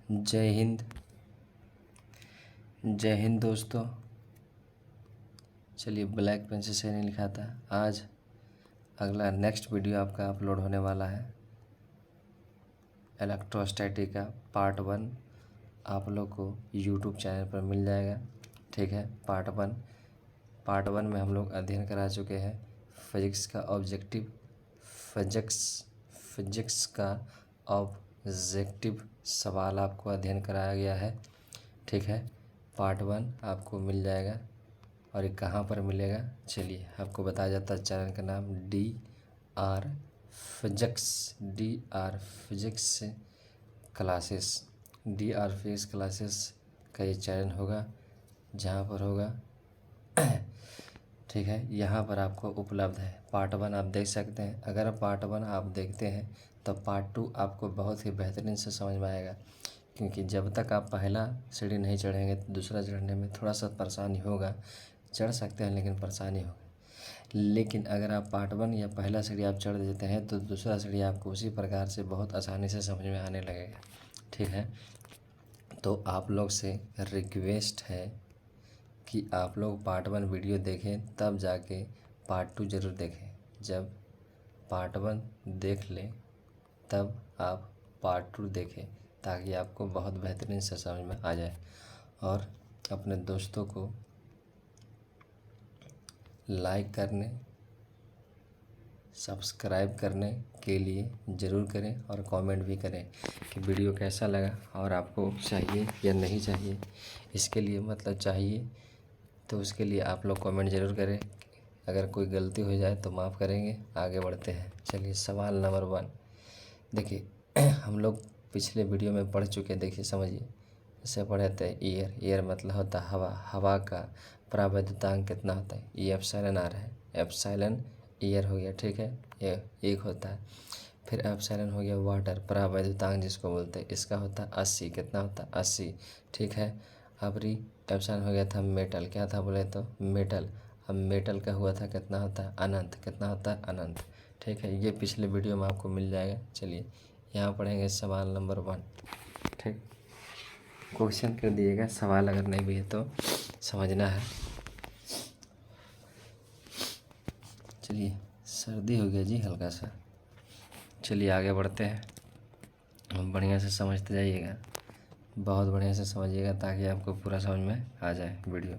जय हिंद। जय हिंद दोस्तों। चलिए, ब्लैक पेन से सही नहीं लिखा था। आज अगला नेक्स्ट वीडियो आपका अपलोड होने वाला है इलेक्ट्रोस्टैटिक का पार्ट 1 आप लोग को यूट्यूब चैनल पर मिल जाएगा। ठीक है, पार्ट वन में हम लोग अध्ययन करा चुके हैं फिजिक्स का ऑब्जेक्टिव फिजिक्स का ऑब्जेक्टिव सवाल आपको अध्ययन कराया गया है। ठीक है, पार्ट 1 आपको मिल जाएगा। और ये कहाँ पर मिलेगा, चलिए आपको बताया जाता है। चैनल का नाम DR फिजिक्स क्लासेस का ये चैनल होगा, जहाँ पर होगा ठीक है, यहाँ पर आपको उपलब्ध है। पार्ट 1 आप देख सकते हैं। अगर पार्ट 1 आप देखते हैं तो पार्ट 2 आपको बहुत ही बेहतरीन से समझ में आएगा, क्योंकि जब तक आप पहला सीढ़ी नहीं चढ़ेंगे तो दूसरा चढ़ने में थोड़ा सा परेशानी होगा। चढ़ सकते हैं लेकिन परेशानी होगी। लेकिन अगर आप पार्ट 1 या पहला सीढ़ी आप चढ़ देते हैं तो दूसरा सीढ़ी आपको उसी प्रकार से बहुत आसानी से समझ में आने लगेगा। ठीक है, तो आप लोग से रिक्वेस्ट है कि आप लोग पार्ट 1 वीडियो देखें, तब जाके पार्ट 2 ज़रूर देखें। जब पार्ट 1 देख लें तब आप पार्ट 2 देखें, ताकि आपको बहुत बेहतरीन से समझ में आ जाए। और अपने दोस्तों को लाइक करने, सब्सक्राइब करने के लिए ज़रूर करें और कमेंट भी करें कि वीडियो कैसा लगा और आपको चाहिए या नहीं चाहिए। इसके लिए मतलब चाहिए तो उसके लिए आप लोग कमेंट ज़रूर करें। अगर कोई गलती हो जाए तो माफ़ करेंगे। आगे बढ़ते हैं। चलिए, सवाल नंबर 1 देखिए हम लोग पिछले वीडियो में पढ़ चुके, देखिए समझिए। जैसे पढ़े थे ईयर मतलब होता है हवा का परावैद्युतांक कितना होता है, ये एप्सिलॉन आ रहा है। एप्सिलॉन ईयर हो गया, ठीक है, ये एक होता है। फिर एप्सिलॉन हो गया वाटर परावैद्युतांक जिसको बोलते हैं, इसका होता है 80। कितना होता है 80, ठीक है। अब एप्सिलॉन हो गया था मेटल, क्या था बोले तो मेटल। अब मेटल का हुआ था कितना होता है अनंत, कितना होता है अनंत। ठीक है, ये पिछले वीडियो में आपको मिल जाएगा। चलिए यहाँ पढ़ेंगे सवाल नंबर 1। ठीक, क्वेश्चन कर दिएगा, सवाल अगर नहीं भी है तो समझना है। चलिए, सर्दी हो गया जी हल्का सा। चलिए आगे बढ़ते हैं। बढ़िया से समझते जाइएगा, बहुत बढ़िया से समझिएगा, ताकि आपको पूरा समझ में आ जाए वीडियो।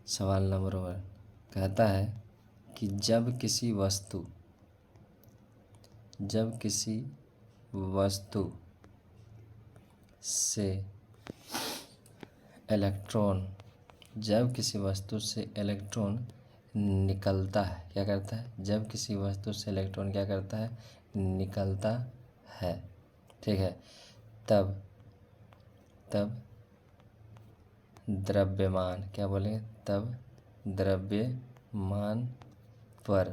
सवाल नंबर 1 कहता है कि जब किसी वस्तु से इलेक्ट्रॉन निकलता है, क्या करता है, जब किसी वस्तु से इलेक्ट्रॉन क्या करता है, निकलता है। ठीक है, तब द्रव्यमान, क्या बोलेंगे, तब द्रव्यमान पर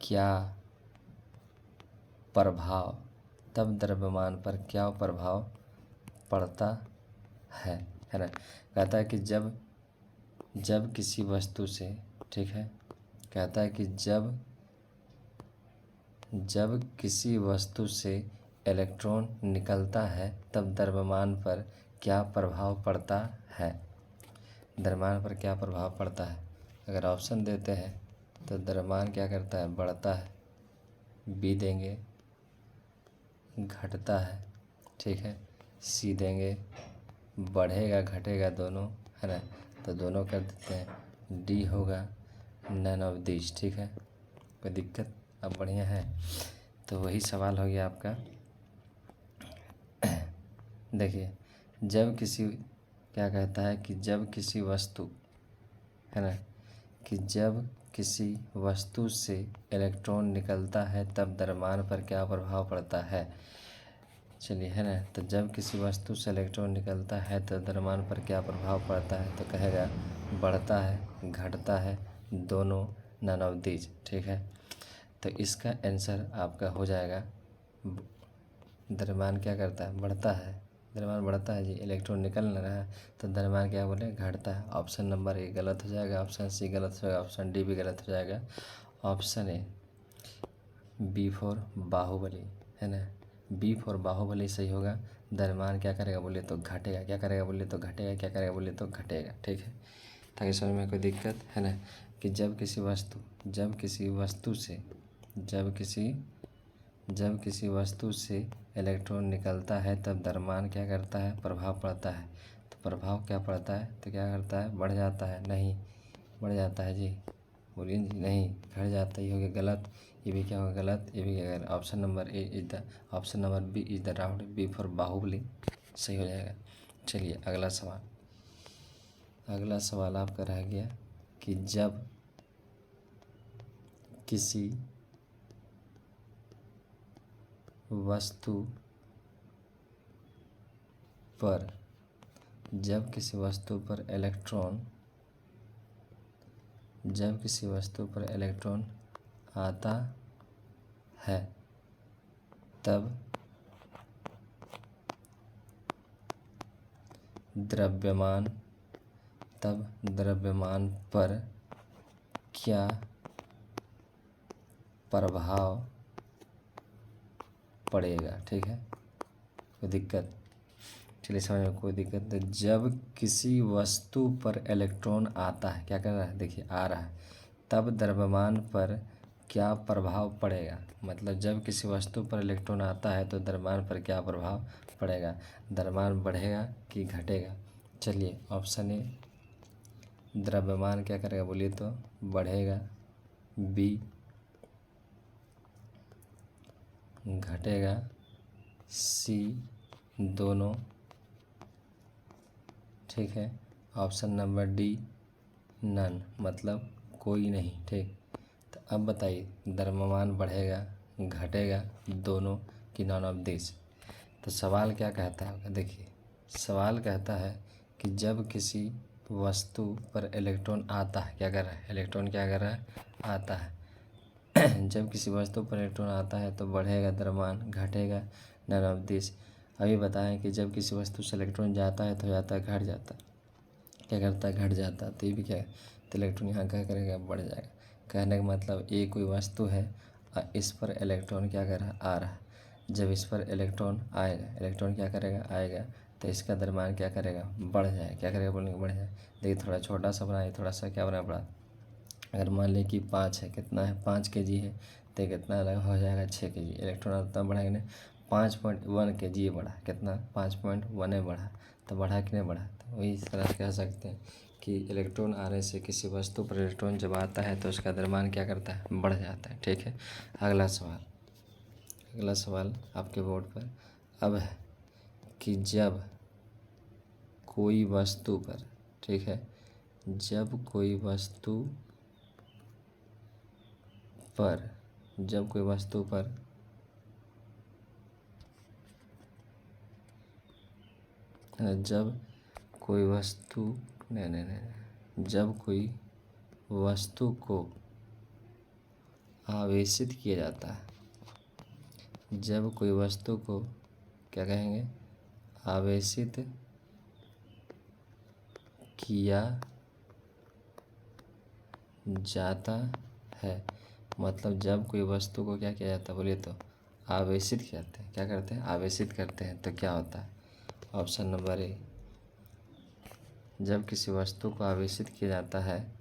क्या प्रभाव पड़ता है ना। कहता है कि जब किसी वस्तु से, ठीक है, कहता है कि जब किसी वस्तु से इलेक्ट्रॉन निकलता है तब द्रव्यमान पर क्या प्रभाव पड़ता है। द्रव्यमान पर क्या प्रभाव पड़ता है। अगर ऑप्शन देते हैं तो द्रव्यमान क्या करता है, बढ़ता है, बी देंगे, घटता है, ठीक है, सी देंगे, बढ़ेगा घटेगा दोनों, है ना, तो दोनों कर देते हैं, डी होगा नन ऑफ दिस। ठीक है, कोई दिक्कत, अब बढ़िया है। तो वही सवाल हो गया आपका। देखिए, क्या कहता है कि जब किसी वस्तु, है ना, कि जब किसी वस्तु से इलेक्ट्रॉन निकलता है तब द्रव्यमान पर क्या प्रभाव पड़ता है। चलिए, है ना, तो जब किसी वस्तु से इलेक्ट्रॉन निकलता है तो द्रव्यमान पर क्या प्रभाव पड़ता है, तो कहेगा बढ़ता है, घटता है, दोनों, नन ऑफ दीज। ठीक है, तो इसका आंसर आपका हो जाएगा, द्रव्यमान क्या करता है, बढ़ता है। द्रव्यमान बढ़ता है जी, इलेक्ट्रॉन निकल न रहा है तो द्रव्यमान क्या बोले, घटता है। ऑप्शन नंबर ए गलत हो जाएगा, ऑप्शन सी गलत हो जाएगा, ऑप्शन डी भी गलत हो जाएगा। Option A B for Bahubali, है ना, बी फॉर बाहुबली सही होगा। द्रव्यमान क्या करेगा बोले तो घटेगा, क्या करेगा बोले तो घटेगा, क्या करेगा बोले तो घटेगा। ठीक है, ताकि समझ में कोई दिक्कत है ना, कि जब किसी वस्तु से इलेक्ट्रॉन निकलता है तब द्रव्यमान क्या करता है, प्रभाव पड़ता है। तो प्रभाव क्या पड़ता है, तो क्या करता है, बढ़ जाता है, नहीं बढ़ जाता है जी, बोलिए जी, नहीं घट जाता है। ये हो गया गलत, ये भी क्या होगा गलत, ये भी क्या, option number B is the round, B for Bahubali सही हो जाएगा। चलिए अगला सवाल आपका रह गया कि जब किसी वस्तु पर इलेक्ट्रॉन आता है तब द्रव्यमान पर क्या प्रभाव पड़ेगा। ठीक है, कोई दिक्कत, चलिए समझ में कोई दिक्कत नहीं। जब किसी वस्तु पर इलेक्ट्रॉन आता है, क्या कर रहा है, देखिए आ रहा है, तब द्रव्यमान पर क्या प्रभाव पड़ेगा। मतलब जब किसी वस्तु पर इलेक्ट्रॉन आता है तो द्रव्यमान पर क्या प्रभाव पड़ेगा, द्रव्यमान बढ़ेगा कि घटेगा। चलिए ऑप्शन ए, द्रव्यमान क्या करेगा बोलिए तो बढ़ेगा, बी घटेगा, सी दोनों। ठीक है, ऑप्शन नंबर डी नन, मतलब कोई नहीं। ठीक, तो अब बताइए द्रव्यमान बढ़ेगा, घटेगा, दोनों कि नॉन ऑफ दिस। तो सवाल क्या कहता है, देखिए सवाल कहता है कि जब किसी वस्तु पर इलेक्ट्रॉन आता है, क्या कर रहा है, इलेक्ट्रॉन क्या कर रहा है, आता है। जब किसी वस्तु पर इलेक्ट्रॉन आता है तो बढ़ेगा द्रव्यमान, घटेगा नन ऑफ दिस। अभी बताएं कि जब किसी वस्तु से इलेक्ट्रॉन जाता है तो जाता है, घट जाता है, क्या करता है, घट जाता है। तो ये भी क्या है, तो इलेक्ट्रॉन यहाँ क्या करेगा, बढ़ जाएगा। कहने का मतलब ये कोई वस्तु है और इस पर इलेक्ट्रॉन क्या कर रहा है, आ रहा है। जब इस पर इलेक्ट्रॉन आएगा, इलेक्ट्रॉन क्या करेगा, आएगा, तो इसका द्रव्यमान क्या करेगा, बढ़ जाएगा, क्या करेगा बोलेंगे, बढ़ जाएगा। देखिए थोड़ा छोटा सा बनाए, थोड़ा सा क्या बना बड़ा। अगर मान लें कि 5 है, कितना है, 5 kg है, तो कितना अलग हो जाएगा, 6 kg। इलेक्ट्रॉन उतना बढ़ाएगा नहीं, 5.1 kg बढ़ा, कितना 5.1 बढ़ा, तो बढ़ा कि नहीं बढ़ा। तो वही तरह कह सकते हैं कि इलेक्ट्रॉन आने से किसी वस्तु पर इलेक्ट्रॉन जब आता है तो उसका द्रव्यमान क्या करता है, बढ़ जाता है। ठीक है, अगला सवाल आपके बोर्ड पर अब है कि जब कोई वस्तु पर, ठीक है, जब कोई वस्तु पर जब कोई वस्तु को आवेशित किया जाता है, जब कोई वस्तु को क्या कहेंगे, आवेशित किया जाता है। मतलब जब कोई वस्तु को क्या किया जाता है बोलिए तो आवेशित किया जाता है, क्या करते हैं, आवेशित करते हैं, तो क्या होता है। ऑप्शन नंबर ए, जब किसी वस्तु को आवेशित किया जाता है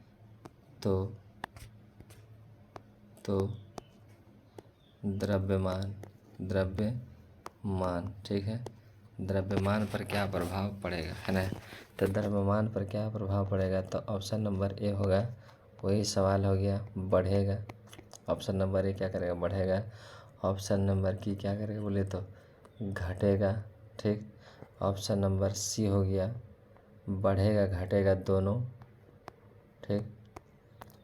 तो द्रव्यमान, ठीक है, द्रव्यमान पर क्या प्रभाव पड़ेगा, है ना। तो द्रव्यमान पर क्या प्रभाव पड़ेगा, तो ऑप्शन नंबर ए होगा। वही सवाल हो गया, बढ़ेगा। ऑप्शन नंबर ए क्या करेगा, बढ़ेगा। ऑप्शन नंबर की क्या करेगा बोले तो घटेगा। ठीक, ऑप्शन नंबर सी हो गया, बढ़ेगा घटेगा दोनों। ठीक,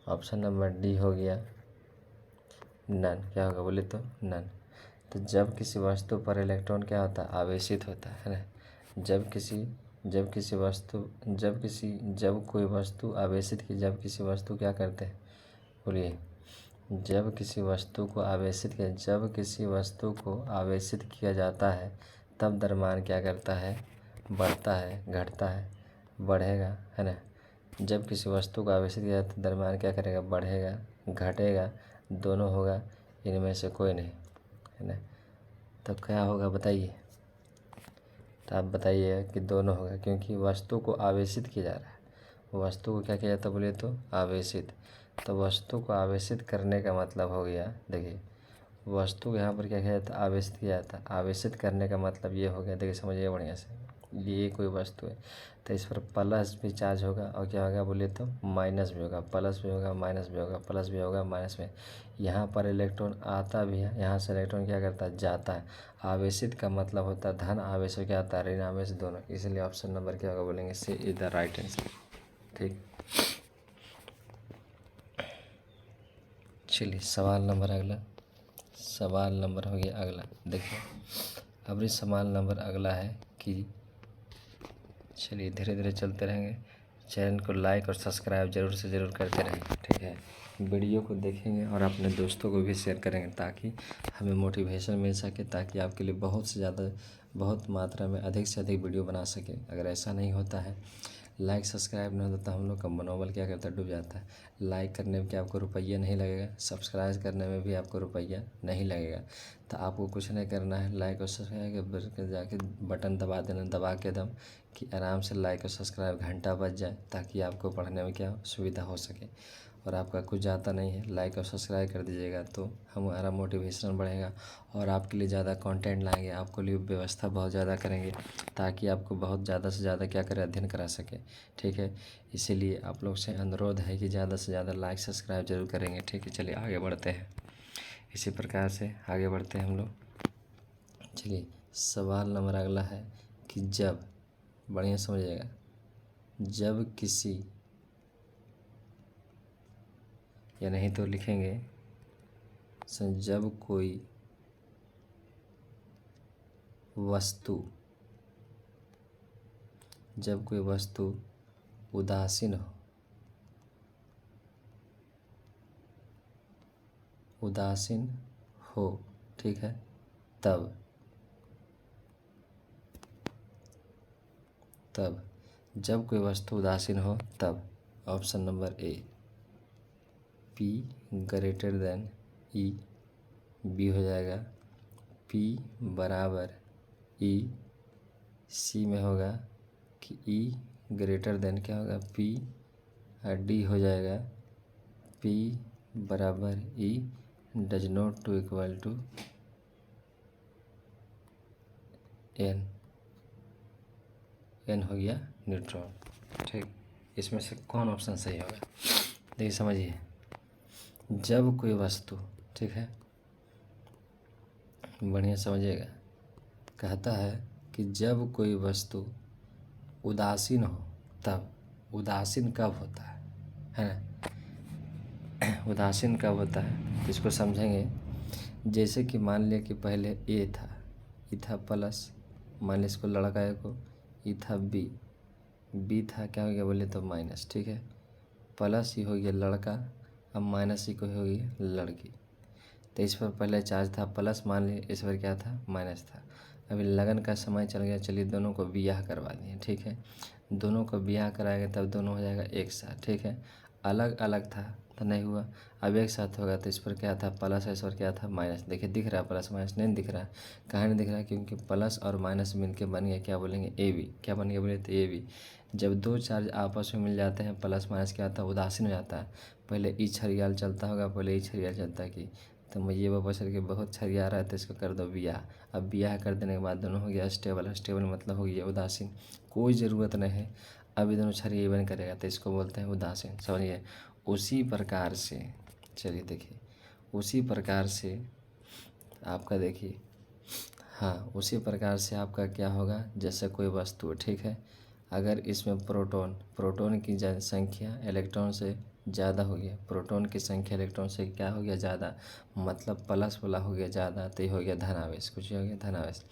ऑप्शन नंबर डी हो गया नन, क्या होगा बोले तो नन। तो जब किसी वस्तु पर इलेक्ट्रॉन क्या होता है, आवेशित होता है ना। जब कोई वस्तु आवेशित की, जब किसी वस्तु क्या करते हैं बोलिए, जब किसी वस्तु को आवेशित किया जाता है तब द्रव्यमान क्या करता है, बढ़ता है, घटता है, बढ़ेगा, है ना। जब किसी वस्तु को आवेशित किया जाता है द्रव्यमान क्या करेगा, बढ़ेगा, घटेगा, दोनों होगा, इनमें से कोई नहीं, है ना। तो क्या होगा बताइए। तो आप बताइए कि दोनों होगा, क्योंकि वस्तु को आवेशित किया जा रहा है। वस्तु को क्या किया जाता है बोले तो आवेशित। तो वस्तु को आवेशित करने का मतलब हो गया, देखिए वस्तु को यहाँ पर क्या किया जाता है, आवेशित किया जाता है। आवेशित करने का मतलब ये हो गया, देखिए समझिए बढ़िया से, ये कोई वस्तु है तो इस पर प्लस भी चार्ज होगा और क्या होगा बोले तो माइनस भी होगा, प्लस भी होगा माइनस भी होगा, प्लस भी होगा माइनस भी। यहाँ पर इलेक्ट्रॉन आता भी है, यहाँ से इलेक्ट्रॉन क्या करता है, जाता है। आवेशित का मतलब होता है धन आवेश हो क्या आता है, ऋण आवेश दोनों। इसलिए ऑप्शन नंबर क्या होगा बोलेंगे, सी इज द राइट आंसर। ठीक, चलिए सवाल नंबर अगला। सवाल नंबर हो गया अगला, देखिए अब इस सवाल नंबर अगला है कि, चलिए धीरे धीरे चलते रहेंगे। चैनल को लाइक और सब्सक्राइब ज़रूर से ज़रूर करते रहेंगे, ठीक है। वीडियो को देखेंगे और अपने दोस्तों को भी शेयर करेंगे ताकि हमें मोटिवेशन मिल सके, ताकि आपके लिए बहुत से ज़्यादा, बहुत मात्रा में अधिक से अधिक वीडियो बना सके। अगर ऐसा नहीं होता है, लाइक सब्सक्राइब नहीं होता तो हम लोग का मनोबल क्या करता है, डूब जाता है। लाइक करने में क्या आपको रुपया नहीं लगेगा, सब्सक्राइब करने में भी आपको रुपया नहीं लगेगा। तो आपको कुछ नहीं करना है, लाइक और सब्सक्राइब के जाके बटन दबा देना, दबा के दम कि आराम से लाइक और सब्सक्राइब घंटा बज जाए, ताकि आपको पढ़ने में क्या सुविधा हो सके। और आपका कुछ जाता नहीं है, लाइक और सब्सक्राइब कर दीजिएगा तो हमारा मोटिवेशन बढ़ेगा और आपके लिए ज़्यादा कंटेंट लाएंगे, आपके लिए व्यवस्था बहुत ज़्यादा करेंगे ताकि आपको बहुत ज़्यादा से ज़्यादा क्या करें, अध्ययन करा सके, ठीक है। इसीलिए आप लोग से अनुरोध है कि ज़्यादा से ज़्यादा लाइक सब्सक्राइब जरूर करेंगे, ठीक है। चलिए आगे बढ़ते हैं, इसी प्रकार से आगे बढ़ते हैं हम लोग। चलिए सवाल नंबर अगला है कि जब, बढ़िया समझिएगा, जब किसी, या नहीं तो लिखेंगे जब कोई वस्तु, जब कोई वस्तु उदासीन हो, उदासीन हो, ठीक है, तब तब जब कोई वस्तु उदासीन हो तब option number A P greater than E, B हो जाएगा P बराबर E, सी में होगा कि E ग्रेटर देन क्या होगा P, और D हो जाएगा P बराबर E does not to equal to N, N हो गया न्यूट्रॉन, ठीक। इसमें से कौन ऑप्शन सही होगा, देखिए समझिए। जब कोई वस्तु, ठीक है, बढ़िया समझिएगा, कहता है कि जब कोई वस्तु उदासीन हो तब, उदासीन कब होता है ना। उदासीन कब होता है इसको समझेंगे। जैसे कि मान लिया कि पहले ए था, ई था प्लस, मान लिया इसको लड़का है को, ई था बी, बी था क्या हो गया बोले तो माइनस, ठीक है। प्लस ही हो गया लड़का, अब माइनस ही को हो गई लड़की। तो इस पर पहले चार्ज था प्लस, मान लीजिए इस पर क्या था, माइनस था। अभी लगन का समय चल गया, चलिए दोनों को ब्याह करवा दिए, ठीक है। दोनों को ब्याह कराएंगे तब दोनों हो जाएगा एक साथ, ठीक है। अलग अलग था तो नहीं हुआ, अब एक साथ होगा। तो इस पर क्या था प्लस, इस पर क्या था माइनस। देखिए दिख रहा है प्लस माइनस, नहीं दिख रहा है, कहाँ नहीं दिख रहा है, क्योंकि प्लस और माइनस मिल के बन गया क्या बोलेंगे ए बी, क्या बन गया बोले तो ए बी। जब दो चार्ज आपस में मिल जाते हैं प्लस माइनस क्या होता है, उदासीन हो जाता है। पहले ई छरियाल चलता होगा, पहले ई छरियाल चलता है कि, तो मैं ये बाबा चल के बहुत छरिया रहा है तो इसको कर दो ब्याह। अब ब्याह कर देने के बाद दोनों हो गया स्टेबल, स्टेबल मतलब हो गया उदासीन, कोई ज़रूरत नहीं है, अभी दोनों छरिया बन करेगा तो इसको बोलते हैं उदासीन, समझिए। उसी प्रकार से चलिए देखिए, उसी प्रकार से आपका देखिए, हाँ उसी प्रकार से आपका क्या होगा, जैसे कोई वस्तु, ठीक है, अगर इसमें प्रोटॉन, प्रोटॉन की संख्या इलेक्ट्रॉन से ज़्यादा हो गया, प्रोटॉन की संख्या इलेक्ट्रॉन से क्या हो गया ज़्यादा, मतलब प्लस वाला हो गया ज़्यादा, तो ये हो गया धनावेश, कुछ हो गया धनावेश।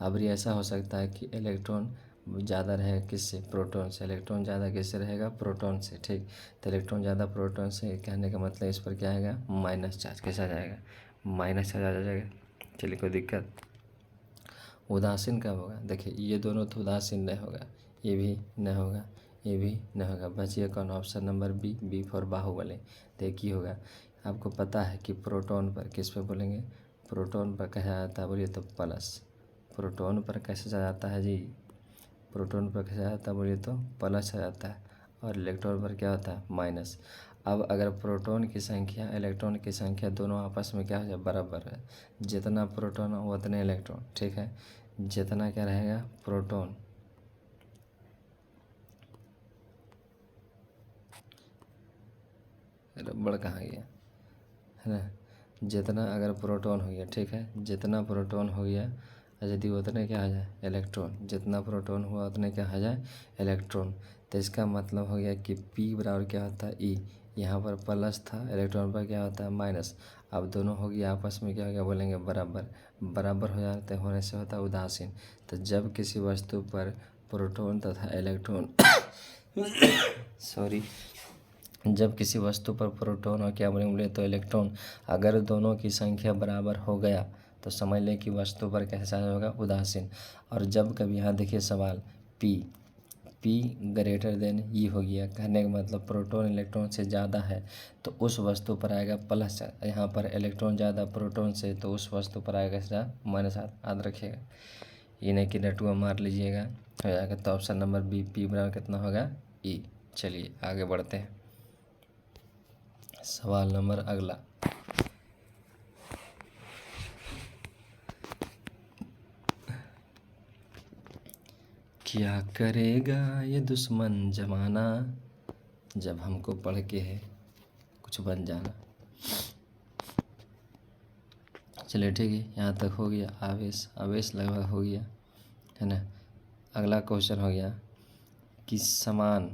अब ये ऐसा हो सकता है कि इलेक्ट्रॉन ज़्यादा रहेगा किससे, प्रोटॉन से। इलेक्ट्रॉन ज़्यादा किससे रहेगा, प्रोटॉन से, ठीक। तो इलेक्ट्रॉन ज़्यादा प्रोटॉन से कहने का मतलब इस पर क्या आएगा, माइनस चार्ज, कैसा आ जाएगा, माइनस चार्ज आ जाएगा। चलिए कोई दिक्कत। उदासीन कब होगा, देखिए ये दोनों तो उदासीन नहीं होगा, ये भी नहीं होगा, ये भी नहीं होगा, बचिए कौन, option number B, B for Bahubali. देखिए होगा, आपको पता है कि प्रोटॉन पर किस पे बोलेंगे, प्रोटॉन पर कैसे आ जाता है बोलिए तो प्लस। प्रोटॉन पर कैसे आ जाता है जी, प्रोटॉन पर कैसे आ जाता है बोलिए तो प्लस आ जाता है, और इलेक्ट्रॉन पर क्या होता है माइनस। अब अगर प्रोटॉन की संख्या इलेक्ट्रॉन की संख्या दोनों आपस में क्या हो जाए बराबर है, जितना प्रोटॉन हो उतने इलेक्ट्रॉन, ठीक है। जितना क्या रहेगा प्रोटॉन रबड़ कहाँ गया है ना, जितना अगर प्रोटॉन हो गया, ठीक है, जितना प्रोटॉन हो गया यदि उतने क्या आ जाए इलेक्ट्रॉन, जितना प्रोटॉन हुआ उतने क्या आ जाए इलेक्ट्रॉन। तो इसका मतलब हो गया कि P बराबर क्या होता है ई, यहाँ पर प्लस था, इलेक्ट्रॉन पर क्या होता है माइनस। अब दोनों हो गया आपस में क्या बोलेंगे बराबर। बराबर हो जाते होने से होता है उदासीन। तो जब किसी वस्तु पर प्रोटॉन तथा इलेक्ट्रॉन सॉरी, जब किसी वस्तु पर प्रोटॉन और क्या बोले तो इलेक्ट्रॉन अगर दोनों की संख्या बराबर हो गया तो समझ लें कि वस्तु पर कैसा होगा उदासीन। और जब कभी यहाँ देखिए सवाल P ग्रेटर देन ई हो गया, कहने का मतलब प्रोटॉन इलेक्ट्रॉन से ज़्यादा है तो उस वस्तु पर आएगा प्लस। यहाँ पर इलेक्ट्रॉन ज़्यादा प्रोटॉन से तो उस वस्तु पर आएगा क्या माइनस। याद रखिएगा, ये नहीं कि नटुआ मार लीजिएगा हो जाएगा। तो ऑप्शन नंबर बी P बराबर कितना होगा ई। चलिए आगे बढ़ते हैं, सवाल नंबर अगला। क्या करेगा ये दुश्मन जमाना, जब हमको पढ़ के है कुछ बन जाना। चलिए ठीक है, यहाँ तक हो गया। आवेश, आवेश लगभग हो गया है ना। अगला क्वेश्चन हो गया कि समान,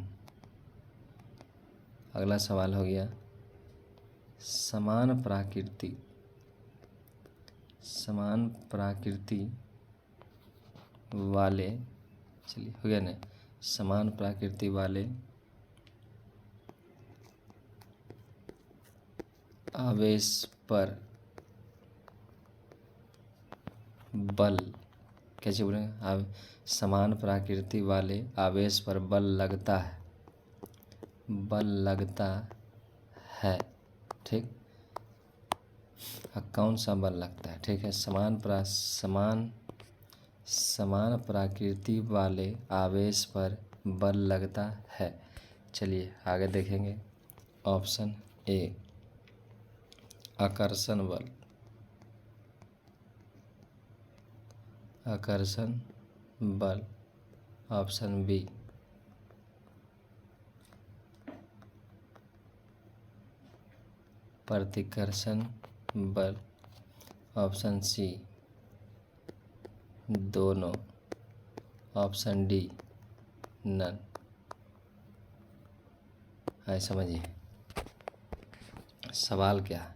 अगला सवाल हो गया समान प्रकृति, समान प्रकृति वाले, चलिए हो गया ना, समान प्रकृति वाले आवेश पर बल, कैसे बोलेंगे, समान प्रकृति वाले आवेश पर बल लगता है, बल लगता है, ठीक। कौन सा बल लगता है, ठीक है। समान प्रकृति वाले आवेश पर बल लगता है। चलिए आगे देखेंगे। ऑप्शन ए आकर्षण बल, आकर्षण बल। ऑप्शन बी प्रतिकर्षण बल। ऑप्शन सी दोनों। Option D none. है समझिए सवाल क्या है।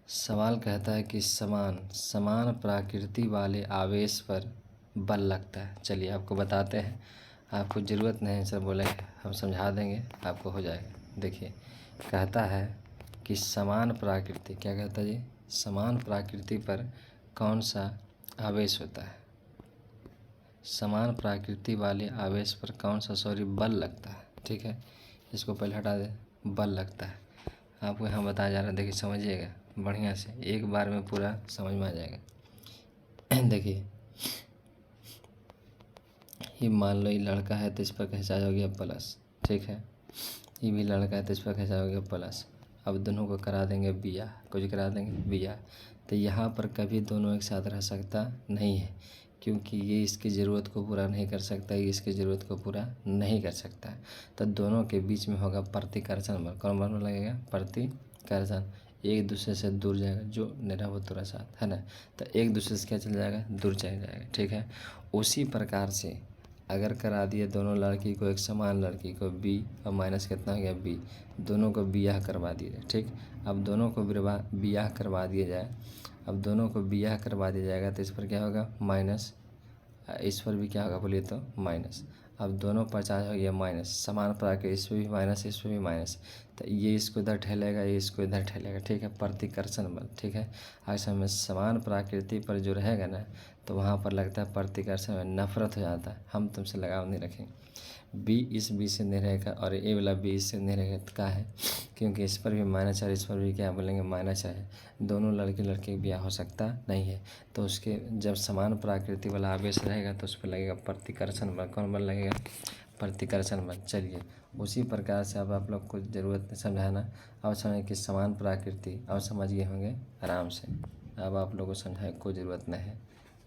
सवाल कहता है कि समान प्रकृति वाले आवेश पर बल लगता है। चलिए आपको बताते हैं, आपको ज़रूरत नहीं सर बोलेंगे, हम समझा देंगे, आपको हो जाएगा। देखिए कहता है कि समान प्रकृति, क्या कहता है जी, समान प्रकृति पर कौन सा आवेश होता है, समान प्रकृति वाले आवेश पर कौन सा बल लगता है, ठीक है। इसको पहले हटा दे, बल लगता है। आपको यहाँ बताया जा रहा है, देखिए समझिएगा बढ़िया से, एक बार में पूरा समझ में आ जाएगा। देखिए ये मान लो ये लड़का है तो इस पर कैसा हो गया प्लस, ठीक है। ये भी लड़का है तो इस पर कैसा हो गया प्लस। अब दोनों को करा देंगे बिया, कुछ करा देंगे बिया। तो यहाँ पर कभी दोनों एक साथ रह सकता नहीं है, क्योंकि ये इसकी ज़रूरत को पूरा नहीं कर सकता, ये इसकी ज़रूरत को पूरा नहीं कर सकता है। तो दोनों के बीच में होगा प्रतिकर्षण बल। कौन बल लगेगा, प्रतिकर्षण। एक दूसरे से दूर जाएगा, जो निरवतुरा साथ है ना, तो एक दूसरे से क्या चल जाएगा, दूर चल जाएगा, ठीक है। उसी प्रकार से अगर करा दिए दोनों लड़की को, एक समान लड़की को बी और माइनस कितना हो गया बी, दोनों को बियाह करवा दिया जाए, ठीक। अब दोनों को बियाह करवा दिया जाए, अब दोनों को बियाह करवा दिया जाएगा तो इस पर क्या होगा माइनस, इस पर भी क्या होगा बोलिए तो माइनस। अब दोनों पर चार्ज हो गया माइनस, समान प्रकार इस पर भी माइनस, इस पर भी माइनस, तो ये इसको इधर ठेलेगा, ये इसको इधर ठेलेगा, ठीक है। प्रतिकर्षण बल, ठीक है। ऐसा में समान प्रकृति पर जो रहेगा ना तो वहाँ पर लगता है प्रतिकर्षण बल, नफरत हो जाता है, हम तुमसे लगाव नहीं रखेंगे। बी इस बी से नहीं रहेगा और ए वाला बी इससे नहीं रहेगा तो क्या है, क्योंकि इस पर भी माइनस है इस पर भी क्या बोलेंगे माइनस है, दोनों लड़के लड़के का ब्याह हो सकता नहीं है। तो उसके जब समान प्रकृति वाला आवेश रहेगा तो उस पर लगेगा प्रतिकर्षण बल। कौन बल लगेगा, प्रतिकर्षण बल। चलिए उसी प्रकार से अब आप लोग को ज़रूरत नहीं समझाना, अब समझें कि समान प्रकृति, अब समझ गए होंगे आराम से। अब आप लोगों को समझाने की कोई ज़रूरत नहीं है,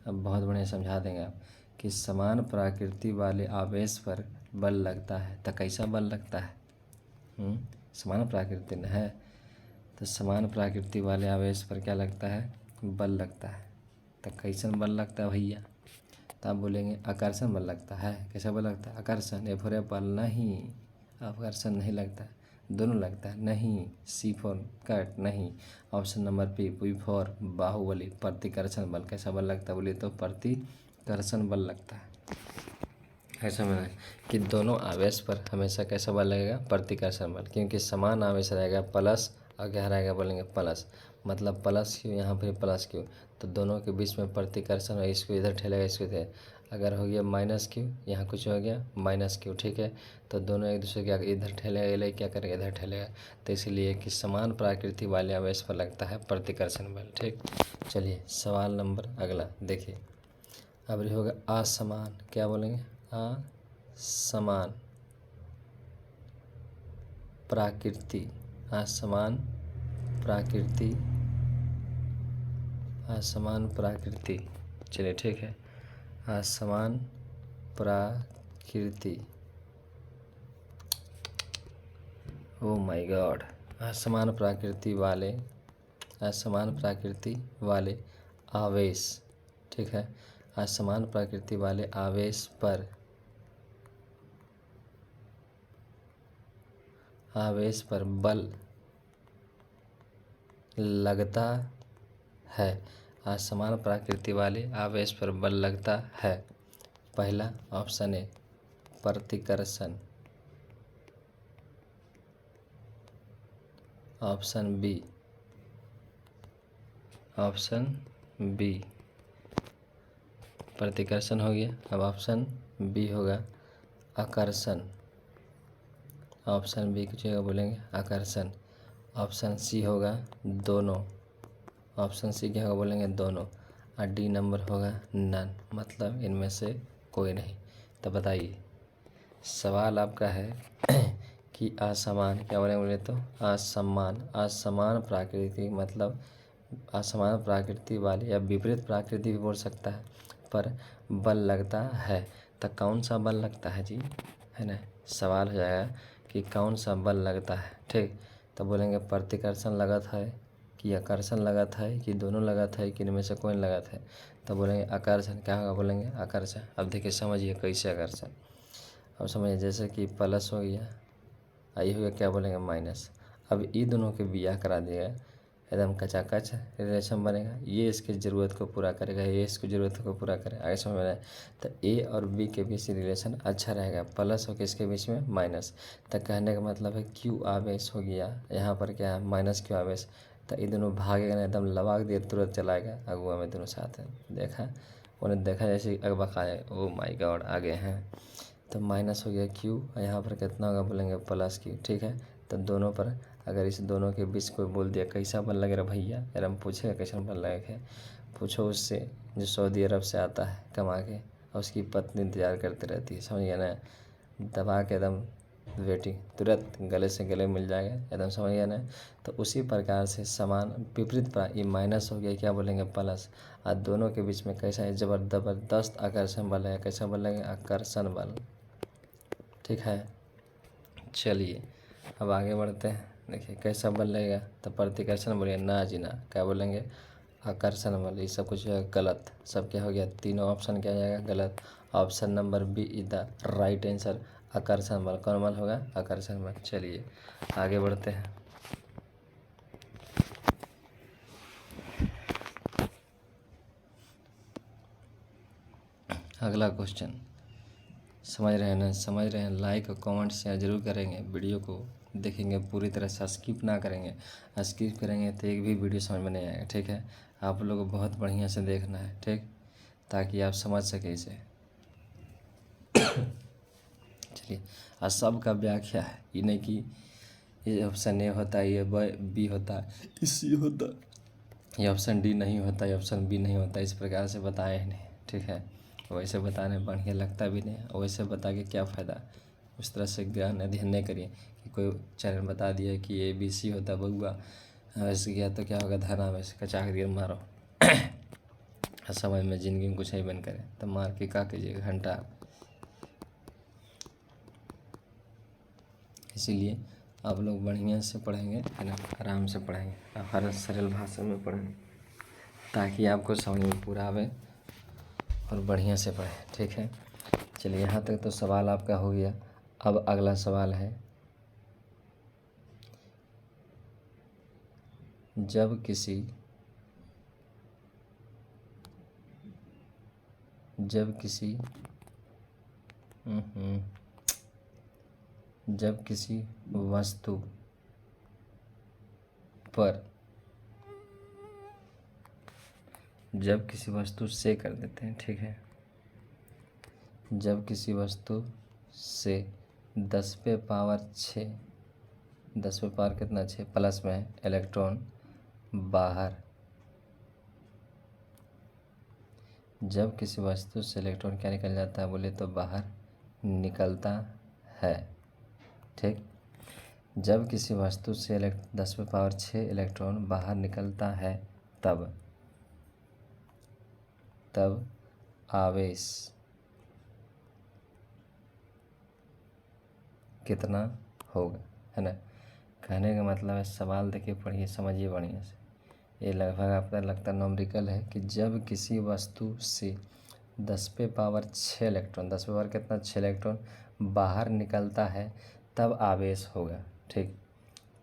अब बहुत बढ़िया समझा देंगे आप कि समान प्रकृति वाले आवेश पर बल लगता है। तो कैसा बल लगता है, समान प्रकृति न है तो समान प्रकृति वाले आवेश पर क्या लगता है, बल लगता है। तो कैसन बल लगता है भैया, तो आप बोलेंगे आकर्षण बल लगता है। कैसा बल लगता है, आकर्षण। ए फॉर एप्पल नहीं, आकर्षण नहीं लगता है, दोनों लगता है नहीं। सी फॉर कट नहीं। Option number P for Bahubali, प्रतिकर्षण बल। कैसा बल लगता है बोलिए तो प्रतिकर्षण बल लगता है। ऐसा में कि दोनों आवेश पर हमेशा कैसा बल लगेगा, प्रतिकर्षण बल, क्योंकि समान आवेश रहेगा प्लस और क्या रहेगा बोलेंगे प्लस, मतलब प्लस क्यों यहाँ पर प्लस क्यों, तो दोनों के बीच में प्रतिकर्षण है। इसको इधर ठेलेगा इसको इधर, अगर हो गया माइनस क्यू यहाँ कुछ हो गया माइनस क्यू, ठीक है, तो दोनों एक दूसरे के इधर ठेलेगा, ये क्या करेगा इधर ठेलेगा। तो इसलिए कि समान प्रकृति वाले आवेश पर लगता है प्रतिकर्षण बल। ठीक, चलिए सवाल नंबर अगला देखिए। अब ये होगा असमान, क्या बोलेंगे, असमान प्रकृति, असमान प्रकृति, असमान प्रकृति। चलिए ठीक है, असमान प्रकृति, ओ माय गॉड, असमान प्रकृति वाले, असमान प्रकृति वाले आवेश, ठीक है, असमान प्रकृति वाले आवेश पर, आवेश पर बल लगता है। असमान प्रकृति वाले आवेश पर बल लगता है। पहला ऑप्शन है प्रतिकर्षण, ऑप्शन बी प्रतिकर्षण हो गया। अब ऑप्शन बी होगा आकर्षण, ऑप्शन बी की जगह बोलेंगे आकर्षण। ऑप्शन सी होगा दोनों, ऑप्शन सी क्या होगा बोलेंगे दोनों, और डी नंबर होगा नन, मतलब इनमें से कोई नहीं। तो बताइए सवाल आपका है कि असमान, क्या बोले तो असमान, असमान प्रकृति मतलब असमान प्रकृति वाली या विपरीत प्रकृति भी बोल सकता है पर बल लगता है। तो कौन सा बल लगता है जी, है ना, सवाल हो जाएगा कि कौन सा बल लगता है। ठीक, तो बोलेंगे प्रतिकर्षण लगत है कि आकर्षण लगत है कि दोनों लगत है कि इनमें से कोई लगत है। तो बोलेंगे आकर्षण, क्या होगा बोलेंगे आकर्षण। अब देखिए समझिए कैसे आकर्षण, अब समझिए जैसे कि प्लस हो गया, आई हो गया क्या बोलेंगे माइनस। अब ये दोनों के बियाह करा दिया, एकदम कचाकच रिलेशन बनेगा, ये इसकी ज़रूरत को पूरा करेगा, ये इसकी ज़रूरत को पूरा करेगा, ऐसा समझ में। तो ए और बी के बीच रिलेशन अच्छा रहेगा, प्लस हो किसके बीच में माइनस। तो कहने का मतलब है क्यू आवेश हो गया, यहाँ पर क्या है माइनस क्यू आवेश। तो ये दोनों भागेगा ना, एकदम लवाक दिए तुरंत चलाएगा अगुआ में, दोनों साथ है। देखा उन्हें, देखा जैसे अगबा है, ओ माई गॉड आगे हैं। तो माइनस हो गया क्यू, यहाँ पर कितना होगा बोलेंगे प्लस क्यू, ठीक है। तो दोनों पर अगर इस दोनों के बीच कोई बोल दिया कैसा बल लगे रहा भैया, यार हम पूछेगा कैसा बल लगे, पूछो उससे जो सऊदी अरब से आता है कमा के और उसकी पत्नी इंतज़ार करती रहती है, समझ गया ना, दबा के एकदम वेटिंग, तुरंत गले से गले मिल जाएगा, एकदम समझ गया ना। तो उसी प्रकार से समान विपरीत ये माइनस हो गया क्या बोलेंगे प्लस, और दोनों के बीच में कैसा है जबरदस्त आकर्षण बल है। कैसा बल लगेगा, आकर्षण बल, ठीक है। चलिए अब आगे बढ़ते हैं, देखिए कैसा बल लगेगा। तो प्रतिकर्षण बोलिए ना जी ना, क्या बोलेंगे आकर्षण बल। ये सब कुछ है गलत, सब क्या हो गया, तीनों ऑप्शन क्या हो जाएगा गलत। Option number B is the right answer, आकर्षण बल। कौन बल होगा, आकर्षण बल। चलिए आगे बढ़ते हैं। अगला क्वेश्चन समझ रहे हैं ना, समझ रहे हैं, लाइक और कमेंट शेयर जरूर करेंगे, वीडियो को देखेंगे पूरी तरह से, स्किप ना करेंगे। स्किप करेंगे तो एक भी वीडियो समझ में नहीं आएगा, ठीक है। आप लोगों को बहुत बढ़िया से देखना है, ठीक, ताकि आप समझ सकें इसे। चलिए इसलिए और सबका व्याख्या है, ये नहीं कि ये ऑप्शन ए होता है, ये बी होता है, ये सी होता है, ये ऑप्शन डी नहीं होता, ये ऑप्शन बी नहीं होता। इस प्रकार से बताए ही नहीं, ठीक है। वैसे बताने बढ़िया लगता भी नहीं, वैसे बता के क्या फ़ायदा। उस तरह से ज्ञान अध्ययन नहीं करिए कि कोई चैनल बता दिया कि ए बी सी होता बउआ, वैसे किया तो क्या होगा, धना वैसे कचाक दिया मारो समझ में ज़िंदगी में कुछ नहीं बन करे तो मार के क्या कीजिएगा घंटा। इसीलिए आप लोग बढ़िया से पढ़ेंगे है ना, आराम से पढ़ेंगे, आप हर सरल भाषा में पढ़ेंगे ताकि आपको समझ में पूरा आवे और बढ़िया से पढ़ें, ठीक है। चलिए यहाँ तक तो सवाल आपका हो गया। अब अगला सवाल है, जब किसी वस्तु पर, जब किसी वस्तु से कर देते हैं, ठीक है। जब किसी वस्तु से 10 पे पावर 6, 10 पे पावर कितना 6 प्लस में है, इलेक्ट्रॉन बाहर, जब किसी वस्तु से इलेक्ट्रॉन क्या निकल जाता है बोले तो बाहर निकलता है, ठीक। जब किसी वस्तु से 10 पे पावर 6 इलेक्ट्रॉन बाहर निकलता है तब आवेश कितना होगा, है ना। कहने का मतलब है, सवाल देखिए पढ़िए समझिए बढ़िया से। ये लगभग आपका लगता नॉमरिकल है कि जब किसी वस्तु से 10 पे पावर 6 इलेक्ट्रॉन, 10 पे पावर कितना 6 इलेक्ट्रॉन बाहर निकलता है तब आवेश होगा, ठीक।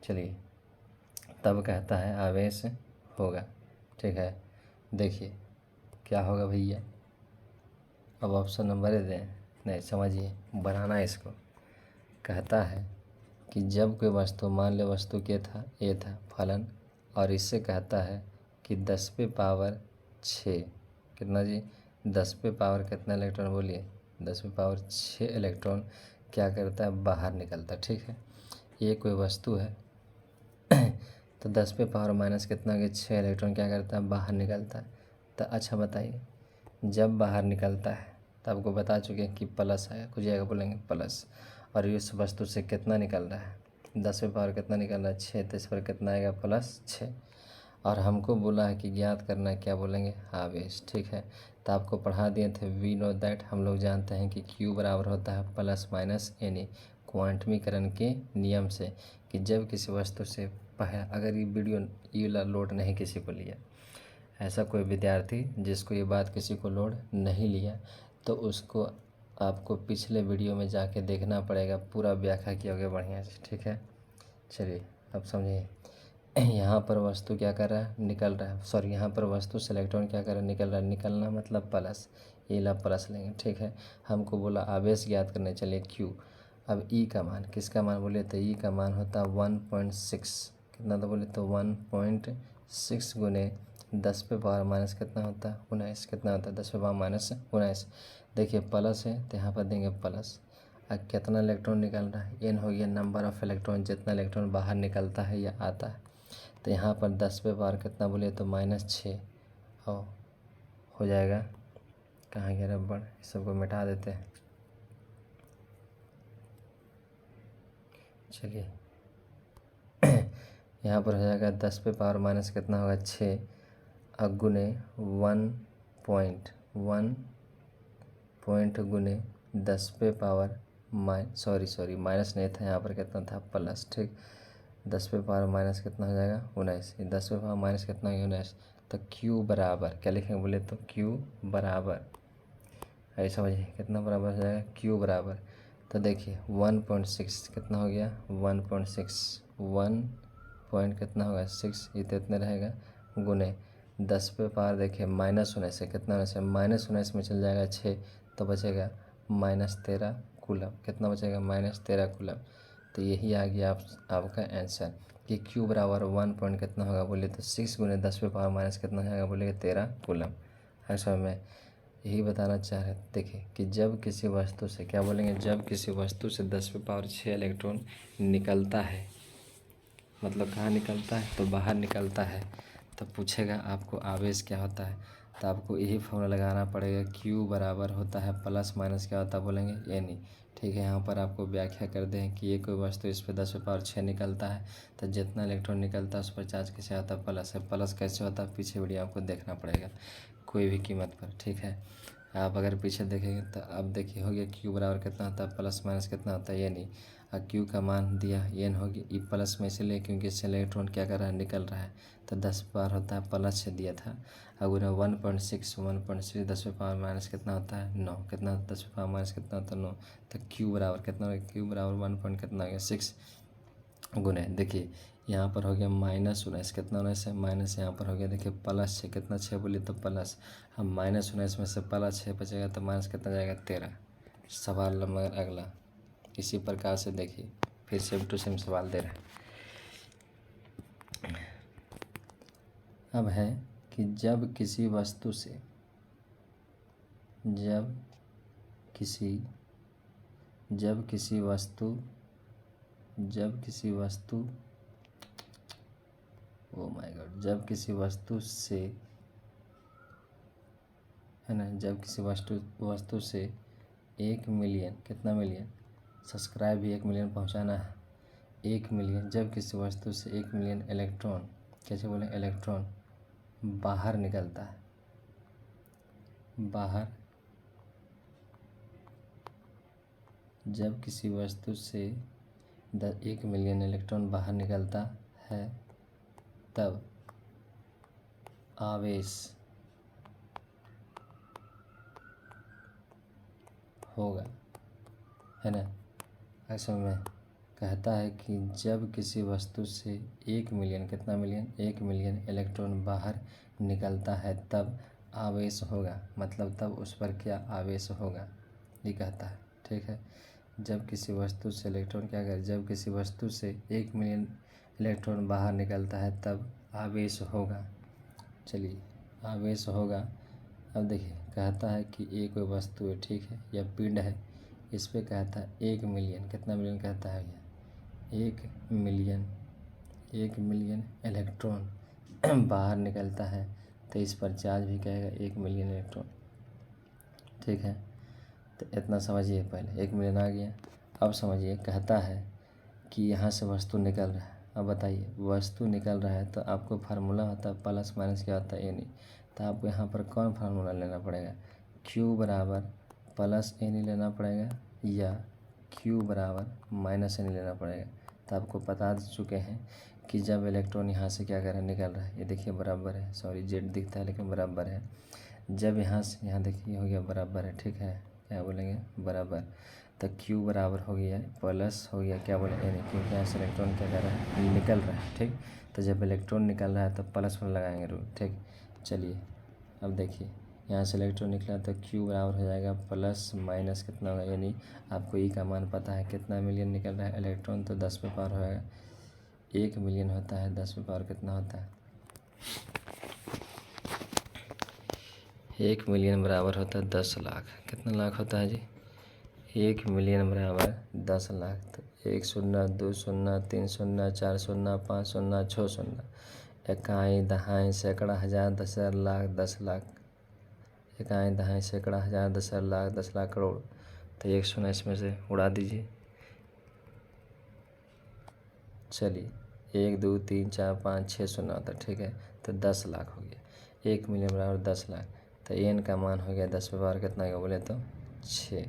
चलिए तब कहता है आवेश होगा, ठीक है। देखिए क्या होगा भैया, अब ऑप्शन नंबर दें, नहीं समझिए बनाना है इसको। कहता है कि जब कोई वस्तु, मान ले वस्तु क्या था, ए था फलन, और इससे कहता है कि 10 पे पावर 6 कितना जी, 10 पे पावर कितना इलेक्ट्रॉन बोलिए, 10 पे पावर 6 इलेक्ट्रॉन क्या करता है बाहर निकलता है, ठीक है। ये कोई वस्तु है तो 10 पे पावर माइनस कितना कि 6 इलेक्ट्रॉन क्या करता है बाहर निकलता है। तो अच्छा बताइए, जब बाहर निकलता है तो आपको बता चुके हैं कि प्लस है, कुछ जगह बोलेंगे प्लस, और इस वस्तु से कितना निकल रहा है 10 पे पावर कितना निकल रहा है 6, तो इस पर कितना आएगा +6। और हमको बोला है कि ज्ञात करना है, क्या बोलेंगे आवेश, ठीक है। तो आपको पढ़ा दिए थे, वी नो दैट, हम लोग जानते हैं कि Q बराबर होता है ±NA, क्वांटमीकरण के नियम से, कि जब किसी वस्तु से अगर ये वीडियो ये लोड नहीं किसी को लिया, ऐसा कोई विद्यार्थी जिसको ये बात किसी को लोड नहीं लिया, तो उसको आपको पिछले वीडियो में जाके देखना पड़ेगा, पूरा व्याख्या किया होगा बढ़िया से, ठीक है। चलिए अब समझिए, यहाँ पर वस्तु क्या कर रहा है निकल रहा है, सॉरी यहाँ पर वस्तु से इलेक्ट्रॉन क्या कर रहा है निकल रहा है, निकलना मतलब प्लस, ये ला प्लस लेंगे, ठीक है। हमको बोला आवेश ज्ञात करने, चलिए Q। अब E का मान, किसका मान बोले तो E का मान होता है 1.6, कितना तो बोले तो 1.6 गुने 10 पे पावर माइनस कितना होता है 19, कितना होता है 10 पे पावर माइनस 19। देखिए प्लस है तो यहाँ पर देंगे प्लस। अब कितना इलेक्ट्रॉन निकल रहा है, n हो गया नंबर ऑफ इलेक्ट्रॉन, जितना इलेक्ट्रॉन बाहर निकलता है या आता है। तो यहाँ पर 10 पे पावर कितना बोले तो -6 और हो जाएगा, कहाँ गया रबड़, इस सबको मिटा देते हैं। चलिए यहाँ पर हो जाएगा 10 पे पावर माइनस कितना होगा 6 और गुने 1 पॉइंट गुने 10 पे पावर सॉरी माइनस नहीं था, यहाँ पर कितना था प्लस, ठीक। 10 पे पावर माइनस कितना हो जाएगा 19, 10 पे पावर माइनस कितना हो गया 19। तो Q बराबर क्या लिखेंगे बोले तो Q बराबर, ऐसा समझिए कितना बराबर हो जाएगा Q बराबर। तो देखिए 1.6 कितना हो गया 1.6, 1 पॉइंट कितना होगा 6, ये तो इतने रहेगा गुने 10 पे पावर, देखिए -19 से कितना होने से -19 में चल जाएगा 6, तो बचेगा -13 कूलम, कितना बचेगा -13 कूलम। तो यही आ गया आपका आंसर कि Q बराबर 1 पॉइंट कितना होगा बोले तो 6 गुने 10 पे पावर माइनस कितना हो जाएगा बोले 13 कूलम। है समझ में। यही बताना चाह रहे। देखिए कि जब किसी वस्तु से, क्या बोलेंगे, जब किसी वस्तु से 10⁻6 इलेक्ट्रॉन निकलता है, मतलब कहाँ निकलता है, तो बाहर निकलता है, तो पूछेगा आपको आवेश क्या होता है, तो आपको यही फॉर्मूला लगाना पड़ेगा। Q बराबर होता है प्लस माइनस क्या होता है बोलेंगे एन ई। ठीक है, यहाँ पर आपको व्याख्या कर दें कि ये कोई वस्तु इस पर 10⁻6 निकलता है, तो जितना इलेक्ट्रॉन निकलता है उस पर चार्ज कैसे होता है, प्लस है। प्लस कैसे होता है, पीछे वीडियो आपको देखना पड़ेगा कोई भी कीमत पर। ठीक है, आप अगर पीछे देखेंगे तो अब देखिए हो गया Q बराबर कितना होता है, प्लस माइनस कितना होता है एन ई। और Q का मान दिया एन होगी, ई प्लस में इसलिए क्योंकि इससे इलेक्ट्रॉन क्या कर रहा है, निकल रहा है, तो 10 बार होता है, प्लस से दिया था। अब उन्हें 1.6 10⁻माइनस कितना होता है 9, कितना 10⁻माइनस कितना होता है 9, तो Q बराबर कितना हो गया, Q बराबर 1 पॉइंट कितना हो गया 6 गुने। देखिए यहाँ पर हो गया -19, कितना 19 है माइनस, यहाँ पर हो गया देखिए +6, कितना 6 बोली तो प्लस, हम -19 में से +6 बचेगा तो माइनस कितना जाएगा 13। सवाल नंबर अगला इसी प्रकार से देखिए, फिर सेम टू सेम सवाल दे रहे हैं। अब है कि जब किसी वस्तु से, जब किसी वस्तु ओ माय गॉड, जब किसी वस्तु से, है ना, जब किसी वस्तु से 1 मिलियन, कितना मिलियन, सब्सक्राइब भी 1 मिलियन पहुंचाना है, 1 मिलियन, जब किसी वस्तु से 1 मिलियन इलेक्ट्रॉन, कैसे बोले, इलेक्ट्रॉन बाहर निकलता है, बाहर, जब किसी वस्तु से 1 मिलियन इलेक्ट्रॉन बाहर निकलता है, तब आवेश होगा, है ना। ऐसे में कहता है कि जब किसी वस्तु से 1 मिलियन, कितना मिलियन, 1 मिलियन इलेक्ट्रॉन बाहर निकलता है तब आवेश होगा, मतलब तब उस पर क्या आवेश होगा, ये कहता है। ठीक है, जब किसी वस्तु से इलेक्ट्रॉन क्या करे, जब किसी वस्तु से 1 मिलियन इलेक्ट्रॉन बाहर निकलता है तब आवेश होगा। चलिए, आवेश होगा। अब देखिए कहता है कि एक कोई वस्तु है, ठीक है, या पिंड है, इस पे कहता है 1 मिलियन, कितना मिलियन कहता है ये, 1 मिलियन इलेक्ट्रॉन बाहर निकलता है, तो इस पर चार्ज भी कहेगा 1 मिलियन इलेक्ट्रॉन। ठीक है, तो इतना समझिए, पहले 1 मिलियन आ गया। अब समझिए, कहता है कि यहाँ से वस्तु निकल रहा है। अब बताइए, वस्तु निकल रहा है तो आपको फार्मूला होता है प्लस माइनस क्या होता है एन ई, तो आपको यहाँ पर कौन फार्मूला लेना पड़ेगा, Q बराबर प्लस एन ई लेना पड़ेगा या Q बराबर माइनस एन ई लेना पड़ेगा। तो आपको बता चुके हैं कि जब इलेक्ट्रॉन यहाँ से क्या कर रहा है, निकल रहा है, ये देखिए बराबर है, सॉरी जेड दिखता है लेकिन बराबर है, जब यहाँ से यहाँ देखिए हो गया बराबर है। ठीक है, क्या बोलेंगे बराबर, तो Q बराबर हो गया प्लस हो गया क्या बोले एन, क्योंकि यहाँ से इलेक्ट्रॉन क्या कर रहा है, निकल रहा है। ठीक, तो जब इलेक्ट्रॉन निकल रहा है तो प्लस में लगाएंगे रूल। ठीक, चलिए अब देखिए यहाँ से इलेक्ट्रॉन निकला तो Q बराबर हो जाएगा प्लस माइनस कितना होगा, यानी आपको ई का मान पता है कितना मिलियन निकल रहा है इलेक्ट्रॉन, तो 10 पे पावर होगा, 1 मिलियन होता है 10 पे पावर कितना होता है, 1 मिलियन बराबर होता है 10 लाख। कितना लाख होता है जी, 1 मिलियन बराबर 10 लाख। तो 1 शून्य 2 शून्य 3 शून्य 4 शून्य 5 शून्य 6 शून्य, इकाई दहाई सैकड़ा हज़ार दस हज़ार लाख 10 लाख, इकाई दहाई सैकड़ा हज़ार 10 हज़ार लाख 10 लाख करोड़। तो 1 शून्य इसमें से उड़ा दीजिए। चलिए 1 2 3 4 5 6 शून्य होता है। ठीक है, तो 10 लाख हो गया, 1 मिलियन बराबर 10 लाख, तो एन का मान हो गया 10 पे पावर कितना होगा बोले तो 6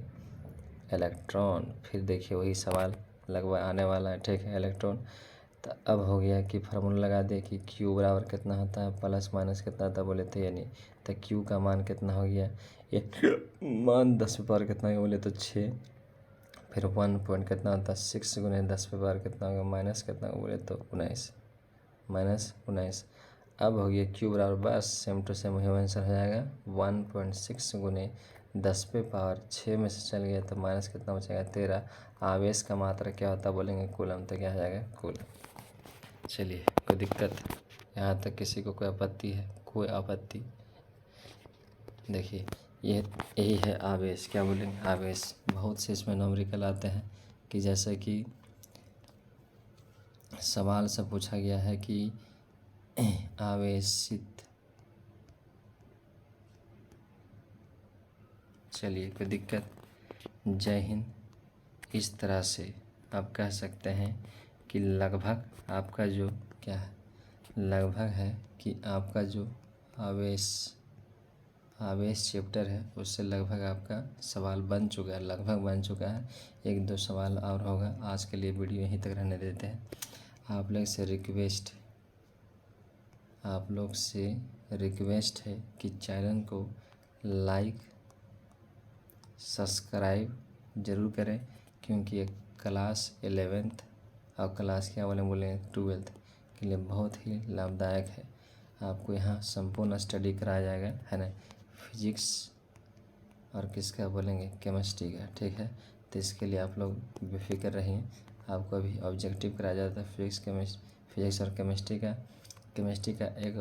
इलेक्ट्रॉन। फिर देखिए वही सवाल लगभग आने वाला है। ठीक है, इलेक्ट्रॉन, तो अब हो गया कि फार्मूला लगा दे कि Q बराबर कितना होता है, प्लस माइनस कितना होता है बोले तो यानी, तो Q का मान कितना हो गया, ये मान 10 पे पावर कितना होगा बोले तो 6, फिर 1 पॉइंट कितना होता है 6 गुने 10 पे पावर कितना होगा, माइनस कितना होगा बोले तो 19, माइनस 19। अब हो गया Q बराबर, बस सेम टू सेम वही आंसर हो जाएगा 1.6 गुने 10 पे पावर 6 में से चल गया तो माइनस कितना बचेगा 13। आवेश का मात्रा क्या होता है बोलेंगे कूलम, तो क्या हो जाएगा कूलम। चलिए, कोई दिक्कत यहाँ तक किसी को कोई आपत्ति है, कोई आपत्ति, देखिए यही है आवेश। क्या बोलेंगे? आवेश। बहुत से इसमें न्यूमेरिकल आते हैं कि जैसे कि सवाल से पूछा गया है कि आवेशित, चलिए कोई दिक्कत। जय हिंद। इस तरह से आप कह सकते हैं कि लगभग आपका जो क्या है, लगभग है कि आपका जो आवेश चैप्टर है उससे लगभग आपका सवाल बन चुका है, लगभग बन चुका है। एक दो सवाल और होगा। आज के लिए वीडियो यहीं तक रहने देते हैं। आप लोग से रिक्वेस्ट है कि चैनल को लाइक सब्सक्राइब ज़रूर करें, क्योंकि ये क्लास 11th और क्लास क्या बोले 12th के लिए बहुत ही लाभदायक है। आपको यहाँ संपूर्ण स्टडी कराया जाएगा, है ना, फिजिक्स और किसका बोलेंगे, केमिस्ट्री का। ठीक है, तो इसके लिए आप लोग बेफिक्र रहिए। आपको अभी ऑब्जेक्टिव कराया जाता है फिजिक्स और केमिस्ट्री का एक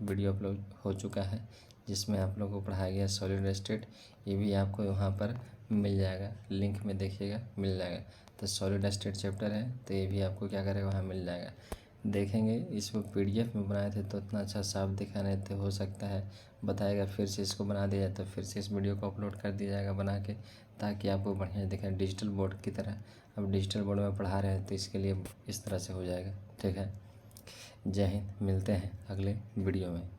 वीडियो अपलोड हो चुका है, जिसमें आप लोगों को पढ़ाया गया सॉलिड स्टेट। ये भी आपको वहाँ पर मिल जाएगा, लिंक में देखिएगा, मिल जाएगा। तो सॉलिड स्टेट चैप्टर है, तो ये भी आपको क्या करेगा, वहाँ मिल जाएगा। देखेंगे इसको PDF में बनाए थे तो इतना अच्छा साफ दिखा नहीं थे, हो सकता है बताएगा फिर से इसको बना दिया जाए तो फिर से इस वीडियो को अपलोड कर दिया जाएगा बना के, ताकि आपको बढ़िया दिखे डिजिटल बोर्ड की तरह। अब डिजिटल बोर्ड में पढ़ा रहे हैं तो इसके लिए इस तरह से हो जाएगा। ठीक है, जय हिंद। मिलते हैं अगले वीडियो में।